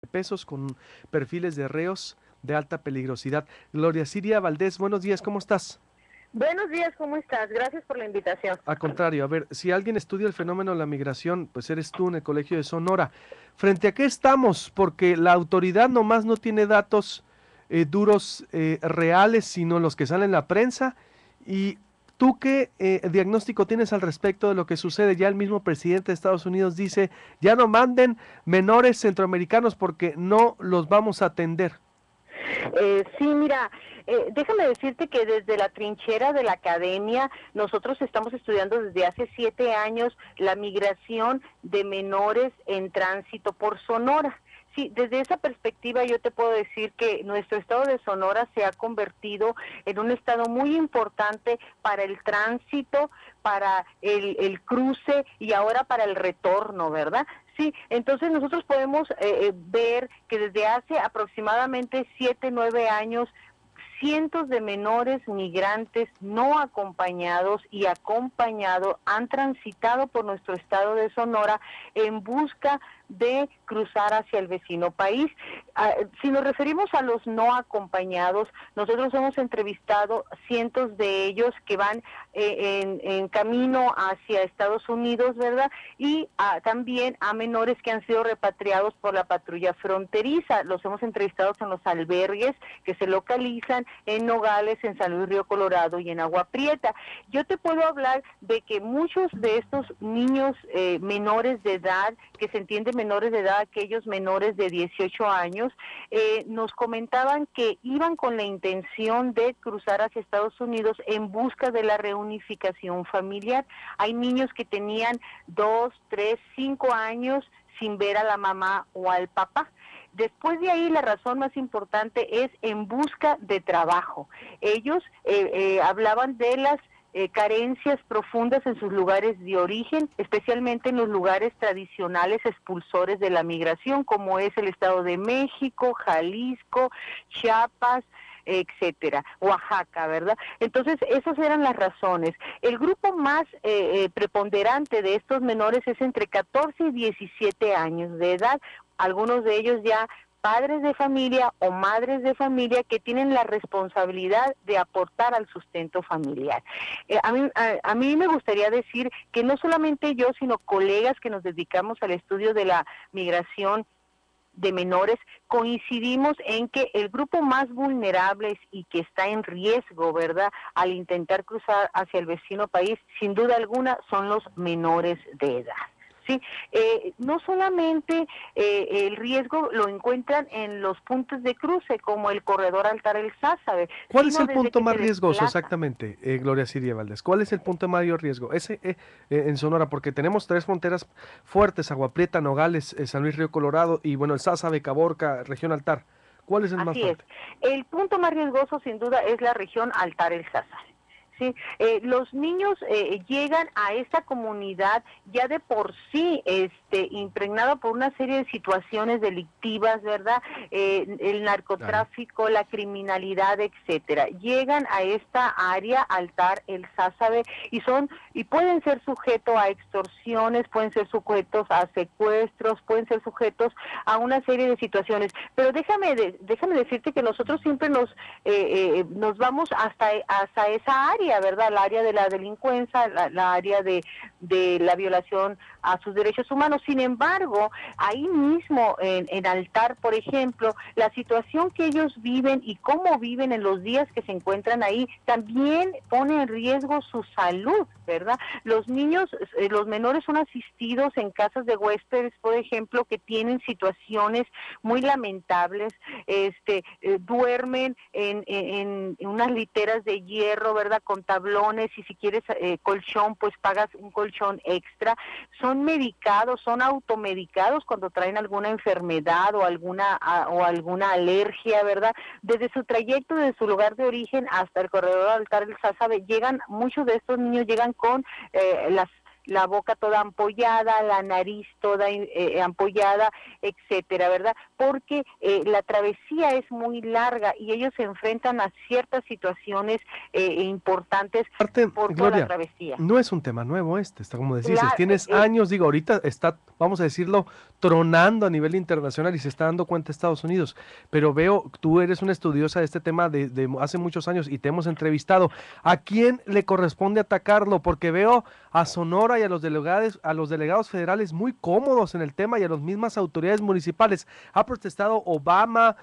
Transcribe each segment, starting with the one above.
pesos con perfiles de reos de alta peligrosidad. Gloria Siria Valdés, buenos días, ¿cómo estás? Buenos días, ¿cómo estás? Gracias por la invitación. Al contrario, a ver, si alguien estudia el fenómeno de la migración, pues eres tú en el Colegio de Sonora. ¿Frente a qué estamos? Porque la autoridad nomás no tiene datos duros, reales, sino los que salen en la prensa. ¿Y tú qué diagnóstico tienes al respecto de lo que sucede? Ya el mismo presidente de Estados Unidos dice, ya no manden menores centroamericanos porque no los vamos a atender. Sí, mira, déjame decirte que desde la trinchera de la academia nosotros estamos estudiando desde hace 7 años la migración de menores en tránsito por Sonora. Sí, desde esa perspectiva yo te puedo decir que nuestro estado de Sonora se ha convertido en un estado muy importante para el tránsito, para el cruce y ahora para el retorno, ¿verdad? Sí, entonces nosotros podemos ver que desde hace aproximadamente 7, 9 años, cientos de menores migrantes no acompañados y acompañados han transitado por nuestro estado de Sonora en busca de cruzar hacia el vecino país. Si nos referimos a los no acompañados, nosotros hemos entrevistado cientos de ellos que van en camino hacia Estados Unidos, ¿verdad? Y también a menores que han sido repatriados por la patrulla fronteriza. Los hemos entrevistado en los albergues que se localizan en Nogales, en San Luis Río Colorado y en Agua Prieta. Yo te puedo hablar de que muchos de estos niños menores de edad, que se entiende menores de edad, aquellos menores de 18 años, nos comentaban que iban con la intención de cruzar hacia Estados Unidos en busca de la reunificación familiar. Hay niños que tenían 2, 3, 5 años sin ver a la mamá o al papá. Después de ahí, la razón más importante es en busca de trabajo. Ellos hablaban de las carencias profundas en sus lugares de origen, especialmente en los lugares tradicionales expulsores de la migración, como es el Estado de México, Jalisco, Chiapas, etcétera, Oaxaca, ¿verdad? Entonces, esas eran las razones. El grupo más preponderante de estos menores es entre 14 y 17 años de edad. Algunos de ellos ya padres de familia o madres de familia que tienen la responsabilidad de aportar al sustento familiar. A mí me gustaría decir que no solamente yo, sino colegas que nos dedicamos al estudio de la migración de menores, coincidimos en que el grupo más vulnerable y que está en riesgo, ¿verdad?, al intentar cruzar hacia el vecino país, sin duda alguna, son los menores de edad. Sí, no solamente el riesgo lo encuentran en los puntos de cruce, como el corredor Altar El Sázabe, ¿Cuál es sino el desde punto que más se riesgoso desplazan. exactamente, Gloria Siria Valdés? ¿Cuál es el punto de mayor riesgo? Ese en Sonora, porque tenemos tres fronteras fuertes, Agua Prieta, Nogales, San Luis Río Colorado y bueno, el Sázabe, Caborca, región Altar. ¿Cuál es el más Así es. fuerte? El punto más riesgoso, sin duda, es la región Altar El Sázabe. Sí, los niños llegan a esta comunidad ya de por sí impregnada por una serie de situaciones delictivas, ¿verdad? El Claro. narcotráfico, la criminalidad, etcétera. Llegan a esta área, Altar El Sázabe, y pueden ser sujetos a extorsiones, pueden ser sujetos a secuestros, pueden ser sujetos a una serie de situaciones. Pero déjame decirte que nosotros siempre nos vamos hasta esa área, ¿verdad? La área de la delincuencia, la área de la violación a sus derechos humanos. Sin embargo, ahí mismo en Altar, por ejemplo, la situación que ellos viven y cómo viven en los días que se encuentran ahí, también pone en riesgo su salud, ¿verdad? Los niños, los menores son asistidos en casas de huéspedes, por ejemplo, que tienen situaciones muy lamentables, duermen en unas literas de hierro, ¿verdad? Con tablones, y si quieres colchón, pues pagas un colchón extra. Son medicados, son automedicados cuando traen alguna enfermedad o alguna alergia, ¿verdad? Desde su trayecto, desde su lugar de origen hasta el corredor Altar del Sázabe, muchos de estos niños llegan con las la boca toda ampollada, la nariz toda ampollada, etcétera, ¿verdad? Porque la travesía es muy larga y ellos se enfrentan a ciertas situaciones importantes Aparte, por toda la Gloria, travesía. no es un tema nuevo está como dices, Claro, tienes años, digo, ahorita está, vamos a decirlo, tronando a nivel internacional y se está dando cuenta Estados Unidos, pero veo, tú eres una estudiosa de este tema de hace muchos años y te hemos entrevistado. ¿A quién le corresponde atacarlo? Porque veo a Sonora y a los delegados federales muy cómodos en el tema y a las mismas autoridades municipales. Ha protestado Obama,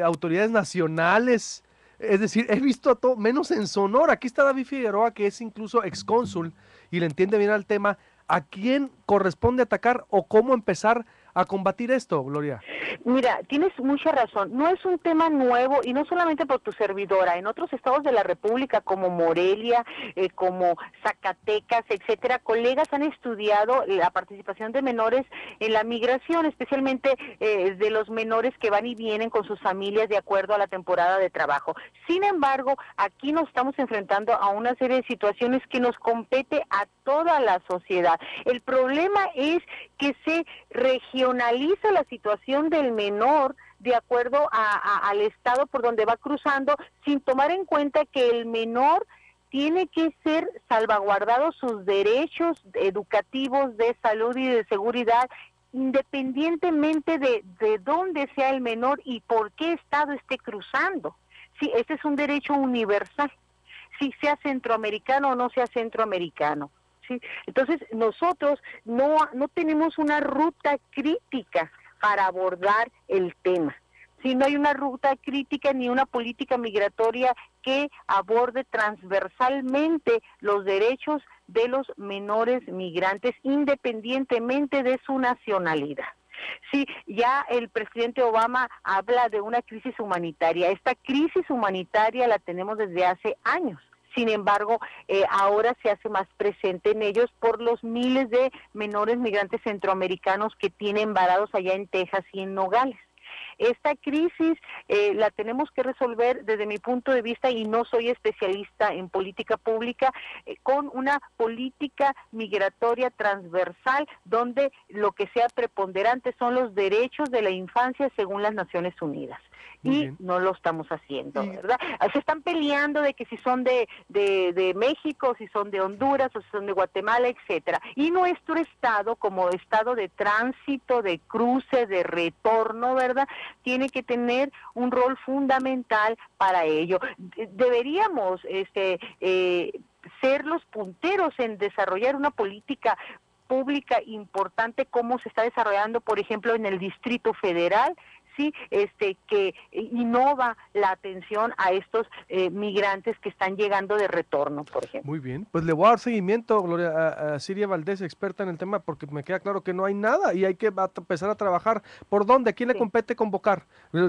autoridades nacionales. Es decir, he visto a todo, menos en Sonora. Aquí está David Figueroa, que es incluso excónsul y le entiende bien al tema. ¿A quién corresponde atacar o cómo empezar a combatir esto, Gloria? Mira, tienes mucha razón. No es un tema nuevo y no solamente por tu servidora. En otros estados de la República, como Morelia, como Zacatecas, etcétera, colegas han estudiado la participación de menores en la migración, especialmente de los menores que van y vienen con sus familias de acuerdo a la temporada de trabajo. Sin embargo, aquí nos estamos enfrentando a una serie de situaciones que nos compete a toda la sociedad. El problema es que se regionaliza la situación del menor de acuerdo al estado por donde va cruzando, sin tomar en cuenta que el menor tiene que ser salvaguardados sus derechos educativos, de salud y de seguridad, independientemente de dónde sea el menor y por qué estado esté cruzando. Sí, ese es un derecho universal, si sea centroamericano o no sea centroamericano. ¿Sí? Entonces, nosotros no tenemos una ruta crítica para abordar el tema. Si no hay una ruta crítica ni una política migratoria que aborde transversalmente los derechos de los menores migrantes, independientemente de su nacionalidad. Sí, ya el presidente Obama habla de una crisis humanitaria. Esta crisis humanitaria la tenemos desde hace años. Sin embargo, ahora se hace más presente en ellos por los miles de menores migrantes centroamericanos que tienen varados allá en Texas y en Nogales. Esta crisis la tenemos que resolver desde mi punto de vista, y no soy especialista en política pública, con una política migratoria transversal donde lo que sea preponderante son los derechos de la infancia según las Naciones Unidas. Muy Y bien. no lo estamos haciendo, ¿verdad? Se están peleando de que si son de México, si son de Honduras, o si son de Guatemala, etcétera. Y nuestro estado, como estado de tránsito, de cruce, de retorno, ¿verdad?, tiene que tener un rol fundamental para ello. Deberíamos ser los punteros en desarrollar una política pública importante, como se está desarrollando, por ejemplo, en el Distrito Federal, sí, que innova la atención a estos migrantes que están llegando de retorno, por ejemplo. Muy bien, pues le voy a dar seguimiento, Gloria, a Siria Valdés, experta en el tema, porque me queda claro que no hay nada y hay que empezar a trabajar. ¿Por dónde? ¿A quién le compete convocar?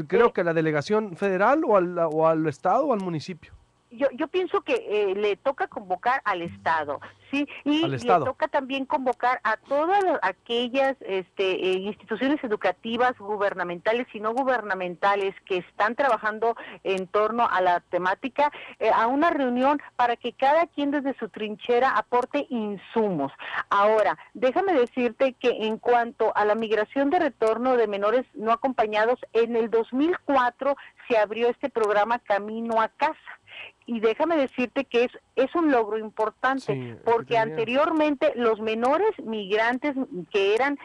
Creo que a la delegación federal o al estado o al municipio. Yo pienso que le toca convocar al Estado, ¿sí? Y le toca también convocar a todas aquellas instituciones educativas gubernamentales y no gubernamentales que están trabajando en torno a la temática, a una reunión para que cada quien desde su trinchera aporte insumos. Ahora, déjame decirte que en cuanto a la migración de retorno de menores no acompañados, en el 2004 se abrió este programa Camino a Casa. Y déjame decirte que es un logro importante, sí, porque anteriormente los menores migrantes que eran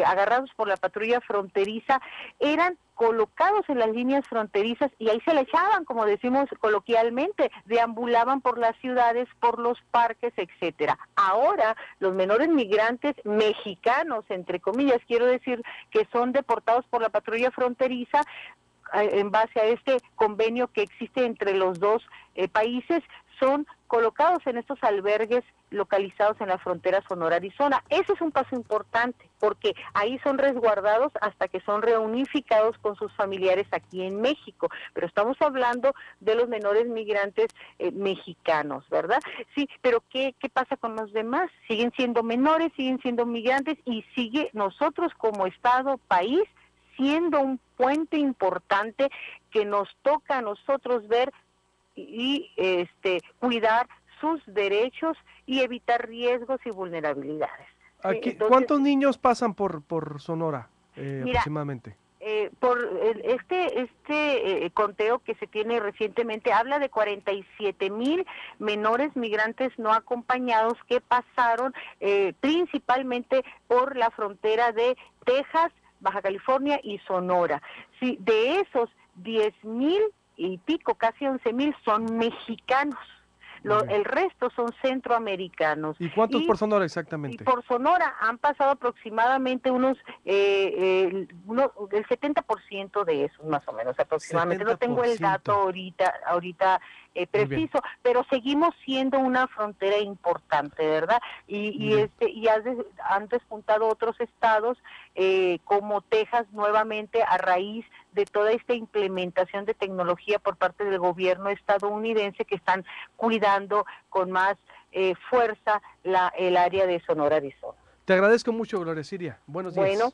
agarrados por la patrulla fronteriza eran colocados en las líneas fronterizas y ahí se le echaban, como decimos coloquialmente, deambulaban por las ciudades, por los parques, etcétera. Ahora, los menores migrantes mexicanos, entre comillas, quiero decir, que son deportados por la patrulla fronteriza, en base a este convenio que existe entre los dos países, son colocados en estos albergues localizados en la frontera Sonora-Arizona. Ese es un paso importante, porque ahí son resguardados hasta que son reunificados con sus familiares aquí en México. Pero estamos hablando de los menores migrantes mexicanos, ¿verdad? Sí, pero ¿qué pasa con los demás? Siguen siendo menores, siguen siendo migrantes y sigue nosotros como Estado, país, siendo un puente importante que nos toca a nosotros ver y cuidar sus derechos y evitar riesgos y vulnerabilidades. Aquí, Entonces, ¿cuántos niños pasan por Sonora mira, aproximadamente? Este conteo que se tiene recientemente habla de 47,000 menores migrantes no acompañados que pasaron principalmente por la frontera de Texas, Baja California y Sonora. Sí, de esos 10,000 y pico, casi 11,000 son mexicanos. El resto son centroamericanos. ¿Y cuántos por Sonora exactamente? Y por Sonora han pasado aproximadamente el 70% de esos, más o menos, aproximadamente. 70%. No tengo el dato ahorita preciso, pero seguimos siendo una frontera importante, ¿verdad? Y han despuntado otros estados como Texas nuevamente a raíz de toda esta implementación de tecnología por parte del gobierno estadounidense, que están cuidando con más fuerza el área de Sonora, Arizona. Te agradezco mucho, Gloria Siria. Buenos días. Bueno,